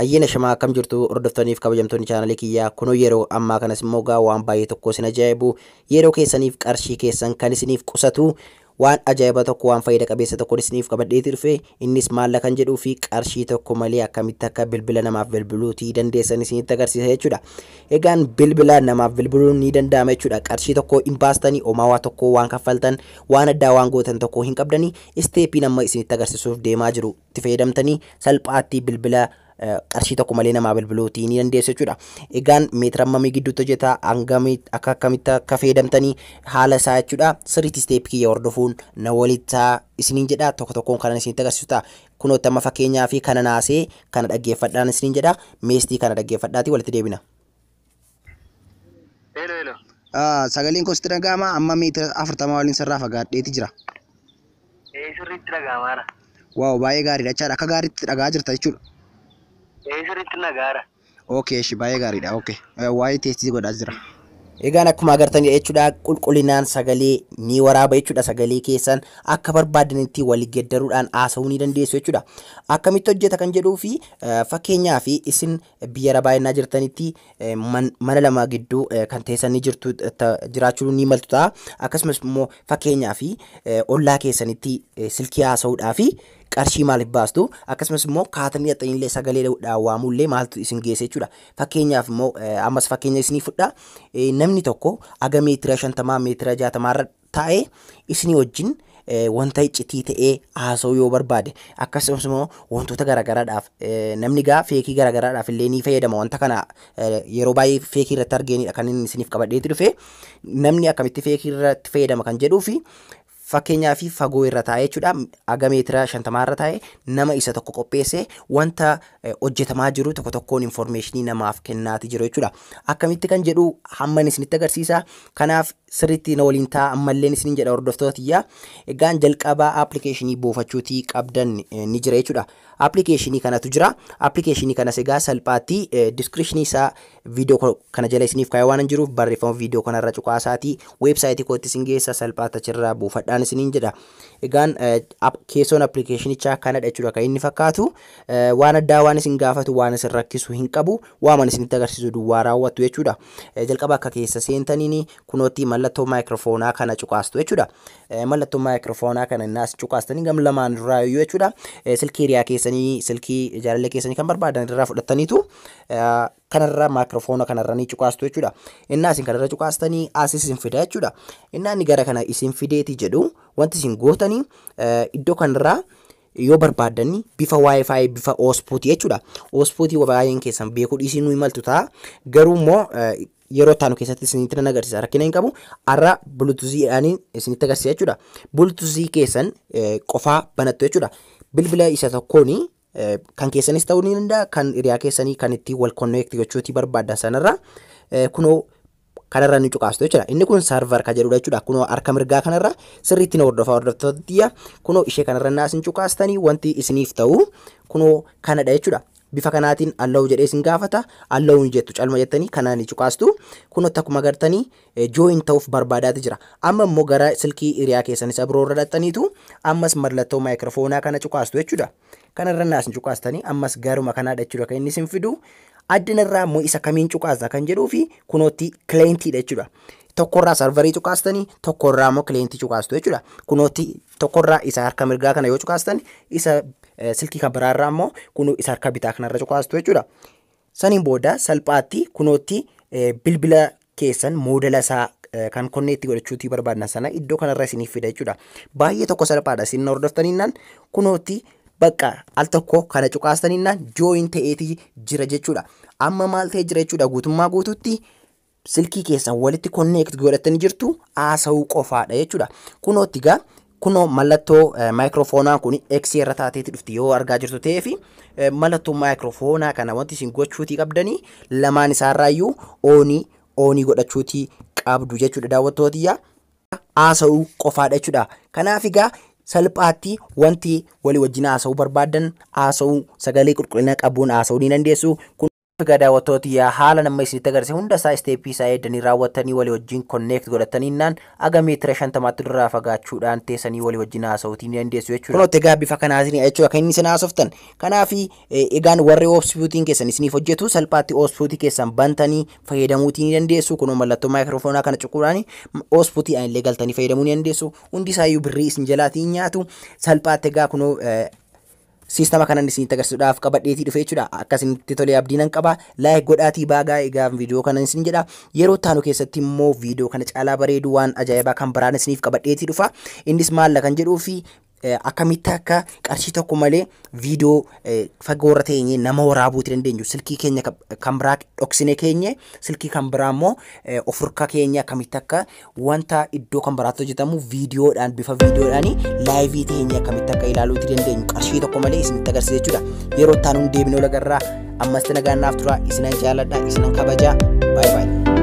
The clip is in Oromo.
Ayyaana shamaa akkam jirtu hordoftaniif kabajamtoonni chaanalii kiyyaa kunoo yeroo ammaa kanas immoo waan baay'ee tokko isin ajaa'ibu yeroo keessaniif qarshii keessan kan isiniif qusatu waan ajaa'iba tokko waan fayyada qabeessa tokko isiniif qabadheeti dhufe innis maalla kan jedhuu fi qarshii tokko malee akkamitti akka bilbila namaaf bilbiluutii dandeessan isinitti agarsiisa jechuudha. Egaan bilbila namaaf bilbiluun ni danda'ama jechuudha. Qarshii tokko hin baastanii omaawaa tokko waan kaffaltan waan addaa waan gootan tokko hin qabdanii isteepii nama isinitti agarsiisuuf deemaa jiru itti fayyadamtanii salphaatti bilbila qarshii tokko malee namaa bilbiluutii ni dandeessu jechuudha. Egaan meetira hammamii gidduutti hojjeta hangamii akkamitti akka fayyadamtanii haala isaa jechuudha. Sirriitti isteepii kiyya hordofuun na walittaa isiniin jedha tokko tokkoon kanan isinitti agarsiisuta. Kunoota amma fakkeenyaa fi kana naasee kana dhaggeeffadhaan isiniin jedha. Meestii kana dhaggeeffadhaati walitti deebina. Sagaleen koo sitti dhaga'ama amma meetira 40 waliin sirraa fagaadheeti jira. Sirriitti dhaga'amaadha. Waaw baay'ee gaariidha jechaadha. Akka gaariitti dhagaa jirta jechuudha. Sirriitti dhagaadha. Okay, baay'ee gaariidha. Okay. Waa'ee teessii godhaa jira. Egaan akkuma agartan jechuudha qulqullinaan sagalee ni waraaba jechuudha. Sagalee keessan akka barbaadanitti walii geddaruudhaan haasa'uu ni dandeessu jechuudha. Akkamitti hojjeta kan jedhuu fi fakkeenyaa fi isin biyya baay'inaa jirtanitti mana lama gidduu kan teessanii jirtu jiraachuu ni maltu ta'a. Akkasumas immoo fakkeenyaa fi ollaa keessanitti silkii haasa'uudhaa fi qarshii maaliif baastu akkasumas immoo kaatanii xaxinillee sagalee waamullee maaltu isin geesse jechuudha. Fakkeenyaaf immoo ammas fakkeenya isinii fudha namni tokko aga meetira 50 meetira 60 irra taa'ee isinii wajjin wanta iccitii ta'ee haasa'uu yoo barbaade akkasumas immoo wantoota garagaraadhaaf namni gaa feekii garagaraadhaaf illee ni fayyadama. Wanta kana yeroo baay'ee feekii irratti argeenidha kan inni isiniif qabadheeti dhufe namni akkamitti feekii irratti fayyadama kan jedhuu fi fakkeenyaa fi fagoo irra taa'ee jechuudha. Aga meetira 50 irra taa'ee nama isa tokko qopheessee wanta hojjetamaa jiru tokko tokkoon informationii namaaf kennaati jiru jechuudha. Akkamitti kan jedhu hamman isinitti agarsiisa. Kanaaf sirriitti na waliin ta'a ammallee isiniin jedha hordoftootiyyaa. Egaan jalqabaa appilikeeshinii buufachuutii qabdan ni jira jechuudha. Appilikeeshinii kanatu jira. Appilikeeshinii kanas egaa salphaatti diskiripshinii isaa viidiyoo kana jala isiniif kaa'ee waan jiruuf barreeffama viidiyoo kanarra cuqaasaatii weebsaayitii kootti isin geessa salphaatti achirraa buufadhaan isiniin jedha. Egaan keessoon appilikeeshinichaa kanadha jechuudha kan inni fakkaatu. Waan addaa waan isin gaafatu waan isin rakkisu hin qabu. Waan isinitti agarsiisu duwwaa raawwattu jechuudha. Jalqaba akka keessa seentaniin kunootti mallattoo maayikiroofoonaa kana cuqaastu jechuudha. Mallattoo maayikiroofoonaa kana naas cuqaastanii gam lamaan irraa iyyuu jechuudha. Silkii hiriyaa keessanii silkii jaalallee keessanii kan barbaadan irraa fudhataniitu kanarra maayikiroofoona kanarra ni cuqaastu jechuudha. Innaa isin kanarra cuqaastanii as isin fida jechuudha. Innaa inni gara kana isin fideeti jedhu wanti isin gootanii iddoo kanarraa yoo barbaadani bifa wifi bifa hotspot jechuudha. Hotspot baay'een keessan beekuu dhiisuu ni maltu ta'a. Garuu immoo yeroo taanu keessatti isinitti nan agarsiisa rakkina hin qabu. Arra bluetooth isinitti agarsiisa jechuudha. Bluetooth keessan qofaa banattu jechuudha. Bilbila isa tokkooni kan keessanis ta'uu ni danda'a kan hiriyaa keessanii kan itti wal connect gochuutii barbaadan sanarra kunoo kanarra ni cuqaastu jechuudha. Inni kun server ka jedhudha jechuudha. Kunoo harka mirgaa kanarra sirriitti na hordoftootiyya kunoo ishee kanarra naas hin cuqaastanii wanti isiniif ta'u kunoo kanadha jechuudha. Bifa kanaatiin allahu jedhee isin gaafata allahu hin jettu calma jettanii kanaan ni cuqaastu. Kunoo akkuma agartanii join ta'uuf barbaadaati jira. Amma immoo gara silkii hiriyaa keessanis biroo irra dhaxxaniitu ammas mallattoo maayikiroofoonaa kana cuqaastu jechuudha. Kanarra naas hin cuqaastanii ammas garuma kanaadha jechuudha kan inni isin fidu. Addinarraa immoo isa kamiin cuqaasa kan jedhuu fi kunootti kileentiidha jechuudha. Tokkorraa sarvarii cuqaastanii tokkorraa immoo kileentii cuqaastu jechuudha. Kunootti tokkorraa isa harka mirgaa kana yoo cuqaastan isa silkii kan biraarraa immoo kunoo isa harka bitaa kanarra cuqaastu jechuudha. Saniin booda salphaatti kunootti bilbila keessan moodela isaa kan konneetti godhachuutii barbaadan sana iddoo kanarra isiniif fida jechuudha. Baay'ee tokko salphaadha isin hordoftaniinaan kunootti bakka al tokko kana cuqaastaniinaan join ta'eetii jira jechuudha. Amma maal ta'ee jira jechuudha guutummaa guututti silkii keessan walitti connect godhatanii jirtu haasa'uu qofaadha jechuudha. Kunootti gaa kunoo mallattoo maayikiroofoonaa kun X irra taateetti dhufti yoo argaa jirtu ta'ee fi mallattoo maayikiroofoonaa kana wanti isin gochuutii qabdanii lamaan isaarraayyuu oonii godhachuutii qabdu jechuudha daawwattootiyyaa. Haasa'uu qofaadha jechuudha. Kanaaf egaa salphaatti wanti walii wajjin haasa'uu barbaadan haasa'uu sagalee qulqullina qabuun haasa'uu ni dandeessu. daawwattoota yaa haala nama isinitti agarsiise hunda isaa isteeppii isaa eeddanii raawwattanii walii wajjin konneekt godhataniinaan aga meetira 50 irraa fagaachuudhaan teessanii walii wajjin haasa'uutii ni dandeessu jechuudha. Kunoot egaa bifa kanaatiin jechuudha kan inni isin haasoftan. Kanaaf egaan warri oopspuutiin keessan isiniif hojjetu salphaatti oopspuutii keessan bantanii fayyadamuutii ni dandeessu. Kunoo mallattoo maayikiroofoonaa kana cuquudhaan oopspuutii illee galtanii fayyadamuu ni dandeessu. Hundi isaayyuu birrii isin jalaatiin nyaatu salphaatti egaa kunoo Sistema kanan isinitti agarsiisuudhaaf qabadheetii dhufe jechuudha. Akkasinitti tolee abdiinan qaba. Laayik godhaatii baagaa egaa viidiyoo kana isin jedha. Yeroo taanu keessatti immoo viidiyoo kana caalaa bareedu waan ajaa'ibaa kan biraan isiniif qabadheetii dhufa. Innis maalla kan jedhuu fi akkamitti akka qarshii tokko malee viidiyoo fagoorra teenyee nama waraabuuti dandeenyu silkii keenya kan biraa dhoksine keenye silkii kan biraa immoo ofurka keenya akkamitti akka wanta iddoo kan biraatti hojjetamu viidiyoodhaan bifa viidiyoodhaan laayivii teenyee akkamitti akka ilaaluuti dandeenyu qarshii tokko malee isinitti agarsiisa jechuudha. Yeroo taanuun deebinee olagarraa ammas nagaan naaf tura isinan jaaladha isinan kabajaa. Baay baay.